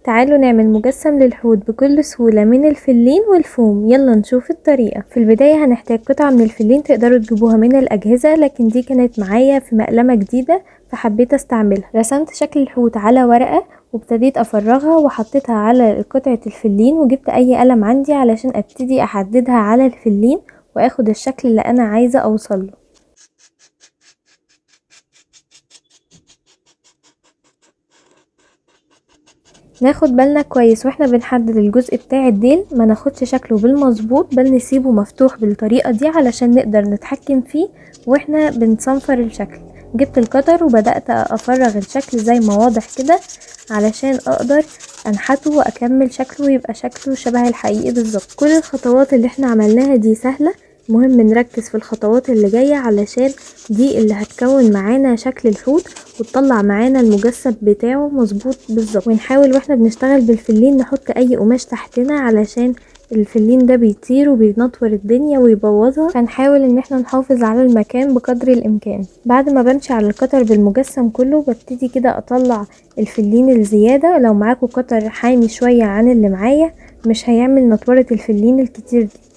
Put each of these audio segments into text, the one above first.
تعالوا نعمل مجسم للحوت بكل سهولة من الفلين والفوم. يلا نشوف الطريقة. في البداية هنحتاج قطعة من الفلين تقدروا تجيبوها من الأجهزة، لكن دي كانت معايا في مقلمة جديدة فحبيت استعملها. رسمت شكل الحوت على ورقة وابتديت افرغها وحطيتها على قطعة الفلين، وجبت اي قلم عندي علشان ابتدي احددها على الفلين واخد الشكل اللي انا عايزة اوصله. ناخد بالنا كويس واحنا بنحدد الجزء بتاع الديل ما ناخدش شكله بالمظبوط، بل نسيبه مفتوح بالطريقة دي علشان نقدر نتحكم فيه واحنا بنصنفر الشكل. جبت القطر وبدأت افرغ الشكل زي ما واضح كده علشان اقدر انحته واكمل شكله ويبقى شكله شبه الحقيقي بالظبط. كل الخطوات اللي احنا عملناها دي سهلة، مهم نركز في الخطوات اللي جاية علشان دي اللي هتكون معانا شكل الحوت وتطلع معانا المجسم بتاعه مظبوط بالظبط. ونحاول واحنا بنشتغل بالفلين نحط اي قماش تحتنا علشان الفلين ده بيطير وبينطور الدنيا ويبوظها، فنحاول ان احنا نحافظ على المكان بقدر الامكان. بعد ما بمشي على القطر بالمجسم كله ببتدي كده اطلع الفلين الزيادة. لو معاكم قطر حامي شوية عن اللي معايا مش هيعمل نطورة الفلين الكتير دي.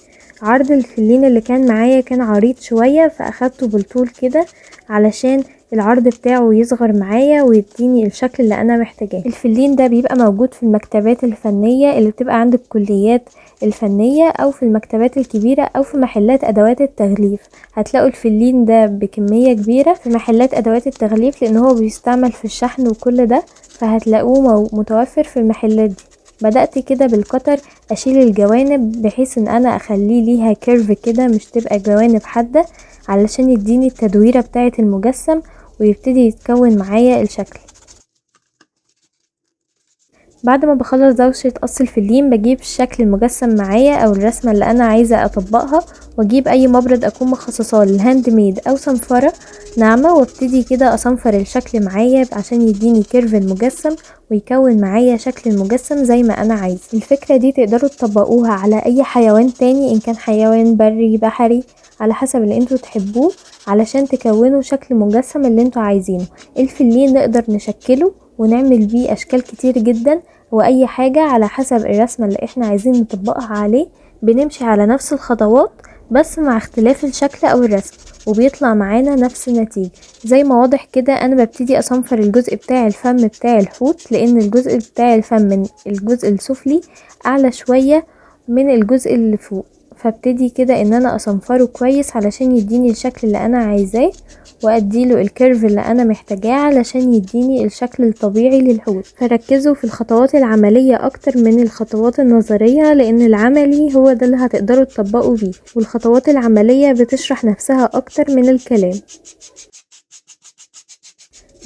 عرض الفلين اللي كان معايا كان عريض شوية فاخدته بالطول كده علشان العرض بتاعه يصغر معايا ويديني الشكل اللي انا محتاجاه. الفلين ده بيبقى موجود في المكتبات الفنية اللي بتبقى عند الكليات الفنية او في المكتبات الكبيرة او في محلات ادوات التغليف. هتلاقوا الفلين ده بكمية كبيرة في محلات ادوات التغليف لان هو بيستعمل في الشحن وكل ده، فهتلاقوه متوفر في المحلات دي. بدأت كده بالقطر اشيل الجوانب بحيث ان انا اخليه ليها كيرف كده مش تبقى جوانب حادة علشان يديني التدويرة بتاعة المجسم ويبتدي يتكون معايا الشكل. بعد ما بخلص دوشة قص الفلين بجيب شكل المجسم معايا او الرسمة اللي انا عايزة اطبقها واجيب اي مبرد اكون مخصصاه للهاند ميد او صنفرة ناعمة وابتدي كده اصنفر الشكل معايا عشان يديني كيرف المجسم ويكون معايا شكل المجسم زي ما انا عايز. الفكرة دي تقدروا تطبقوها على اي حيوان تاني ان كان حيوان بري بحري على حسب اللي انتوا تحبوه علشان تكونوا شكل مجسم اللي انتوا عايزينه. الفلين نقدر نشكله ونعمل بيه اشكال كتير جدا واي حاجة على حسب الرسمة اللي احنا عايزين نطبقها عليه. بنمشي على نفس الخطوات بس مع اختلاف الشكل او الرسم وبيطلع معانا نفس النتيجة. زي ما واضح كده انا ببتدي اصنفر الجزء بتاع الفم بتاع الحوت لان الجزء بتاع الفم من الجزء السفلي اعلى شوية من الجزء اللي فوق، فابتدي كده ان انا اصنفره كويس علشان يديني الشكل اللي انا عايزاه واديله الكيرف اللي انا محتاجاه علشان يديني الشكل الطبيعي للحوت. فركزوا في الخطوات العملية اكتر من الخطوات النظرية لان العملي هو ده اللي هتقدروا تطبقوا بيه، والخطوات العملية بتشرح نفسها اكتر من الكلام.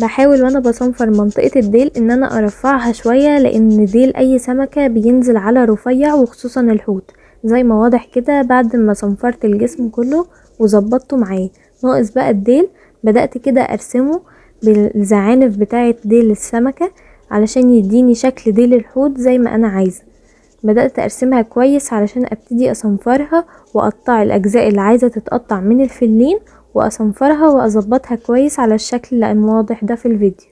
بحاول وانا بصنفر منطقة الديل ان انا ارفعها شوية لان ديل اي سمكة بينزل على رفيع وخصوصا الحوت. زي ما واضح كده بعد ما صنفرت الجسم كله وظبطته معاه ناقص بقى الديل. بدأت كده ارسمه بالزعانف بتاعة ديل السمكة علشان يديني شكل ديل الحوت زي ما انا عايزة. بدأت ارسمها كويس علشان ابتدي اصنفرها واقطع الاجزاء اللي عايزة تتقطع من الفلين واصنفرها واظبطها كويس على الشكل اللي واضح ده في الفيديو.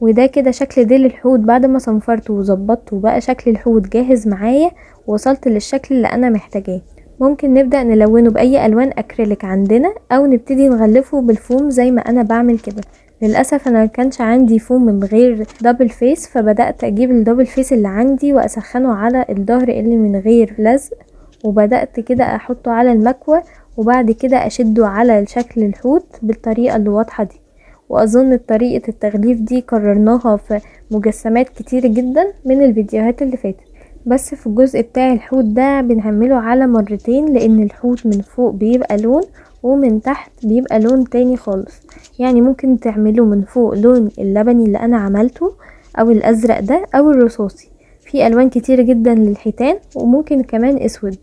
وده كده شكل ديل الحوت بعد ما صنفرته وظبطته وبقى شكل الحوت جاهز معايا ووصلت للشكل اللي انا محتاجاه. ممكن نبدأ نلونه بأي ألوان أكريليك عندنا أو نبتدي نغلفه بالفوم زي ما أنا بعمل كده. للأسف أنا مكانش عندي فوم من غير دبل فيس، فبدأت أجيب الدبل فيس اللي عندي وأسخنه على الظهر اللي من غير لزق وبدأت كده أحطه على المكوى وبعد كده اشده على شكل الحوت بالطريقة اللي واضحة دي. واظن طريقة التغليف دي كررناها في مجسمات كتير جدا من الفيديوهات اللي فاتت، بس في الجزء بتاع الحوت ده بنعمله على مرتين، لان الحوت من فوق بيبقى لون ومن تحت بيبقى لون تاني خالص. يعني ممكن تعمله من فوق لون اللبني اللي انا عملته او الازرق ده او الرصاصي، في الوان كتير جدا للحيتان، وممكن كمان اسود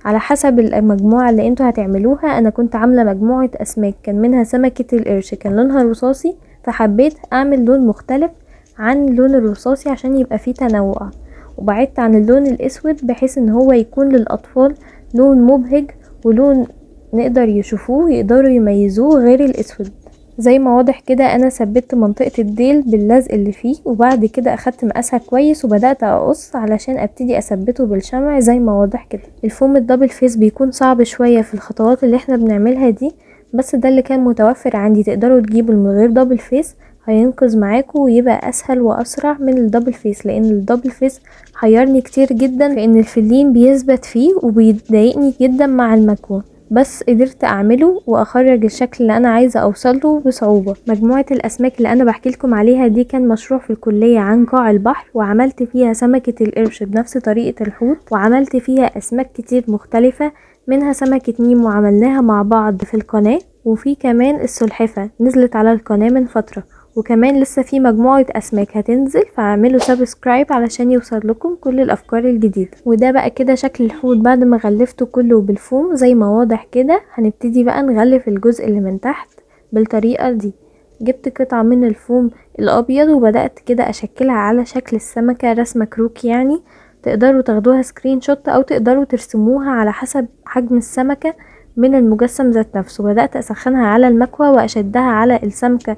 على حسب المجموعة اللي انتوا هتعملوها. انا كنت عاملة مجموعة اسماك كان منها سمكة القرش كان لونها رصاصي، فحبيت اعمل لون مختلف عن اللون الرصاصي عشان يبقى فيه تنوع، وبعدت عن اللون الاسود بحيث ان هو يكون للاطفال لون مبهج ولون نقدر يشوفوه يقدروا يميزوه غير الاسود. زي ما واضح كده انا ثبت منطقة الديل باللزق اللي فيه، وبعد كده اخدت مقاسها كويس وبدأت اقص علشان ابتدي اثبته بالشمع زي ما واضح كده. الفوم الدبل فيس بيكون صعب شوية في الخطوات اللي احنا بنعملها دي، بس ده اللي كان متوفر عندي، تقدروا تجيبوا من غير دبل فيس هينقذ معاكم ويبقى اسهل واسرع من الدبل فيس، لان الدبل فيس حيرني كتير جدا في ان الفلين بيثبت فيه وبيضايقني جدا مع المكوى، بس قدرت اعمله واخرج الشكل اللي انا عايزه اوصله بصعوبه. مجموعه الاسماك اللي انا بحكي لكم عليها دي كان مشروع في الكليه عن قاع البحر، وعملت فيها سمكه القرش بنفس طريقه الحوت، وعملت فيها اسماك كتير مختلفه منها سمكه نيمو عملناها مع بعض في القناه، وفي كمان السلحفه نزلت على القناه من فتره، وكمان لسه في مجموعة اسماك هتنزل، فاعملوا سبسكرايب علشان يوصل لكم كل الافكار الجديدة. وده بقى كده شكل الحوت بعد ما غلفته كله بالفوم زي ما واضح كده. هنبتدي بقى نغلف الجزء اللي من تحت بالطريقة دي. جبت قطعة من الفوم الابيض وبدأت كده اشكلها على شكل السمكة رسمة كروكي، يعني تقدروا تاخدوها سكرين شوت او تقدروا ترسموها على حسب حجم السمكة من المجسم ذات نفسه. بدأت اسخنها على المكوى واشدها على السمكة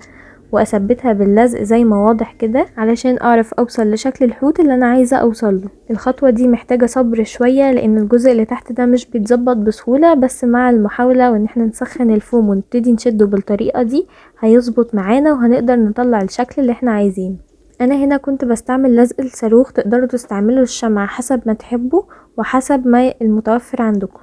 واثبتها باللزق زي ما واضح كده علشان اعرف اوصل لشكل الحوت اللي انا عايزة اوصله. الخطوة دي محتاجة صبر شوية لان الجزء اللي تحت ده مش بيتظبط بسهولة، بس مع المحاولة وان احنا نسخن الفوم ونبتدي نشده بالطريقة دي هيظبط معانا وهنقدر نطلع الشكل اللي احنا عايزينه. انا هنا كنت بستعمل لزق الصاروخ، تقدروا تستعملوا الشمع حسب ما تحبوا وحسب ما المتوفر عندكم.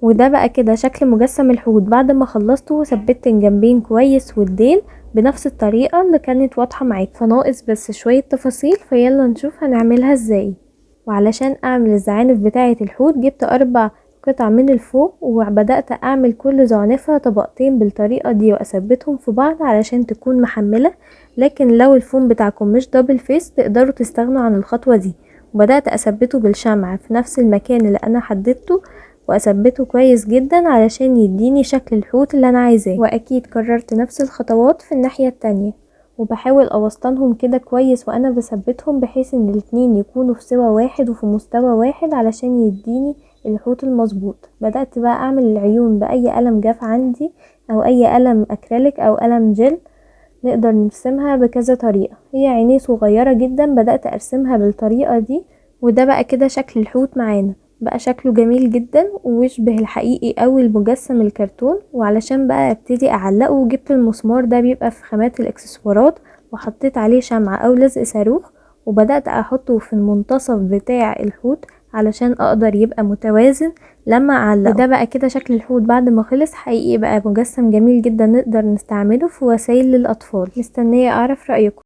وده بقى كده شكل مجسم الحوت بعد ما خلصته وثبت الجنبين كويس والديل بنفس الطريقة اللي كانت واضحة معاك، فناقص بس شوية تفاصيل، فيلا نشوف هنعملها ازاي. وعلشان اعمل الزعانف بتاعة الحوت جبت 4 قطع من الفوم وبدأت اعمل كل زعنفة طبقتين بالطريقة دي واثبتهم في بعض علشان تكون محملة، لكن لو الفوم بتاعكم مش دبل فيس تقدروا تستغنوا عن الخطوة دي. وبدأت اثبته بالشمع في نفس المكان اللي انا حددته واثبته كويس جدا علشان يديني شكل الحوت اللي انا عايزاه. واكيد كررت نفس الخطوات في الناحية التانية، وبحاول اوسطنهم كده كويس وانا بثبتهم بحيث ان الاتنين يكونوا في سوا واحد وفي مستوى واحد علشان يديني الحوت المظبوط. بدأت بقى اعمل العيون باي قلم جاف عندي او اي قلم اكريليك او قلم جل، نقدر نرسمها بكذا طريقة. هي عينيه صغيرة جدا بدأت ارسمها بالطريقة دي. وده بقى كده شكل الحوت معانا، بقى شكله جميل جدا ويشبه الحقيقي اوي المجسم الكرتون. وعلشان بقى ابتدي اعلقه جبت المسمار ده بيبقى في خامات الاكسسوارات وحطيت عليه شمع او لزق صاروخ وبدأت احطه في المنتصف بتاع الحوت علشان اقدر يبقى متوازن لما اعلقه. وده بقى كده شكل الحوت بعد ما خلص، حقيقي بقى مجسم جميل جدا نقدر نستعمله في وسائل للاطفال. مستنية اعرف رأيكم.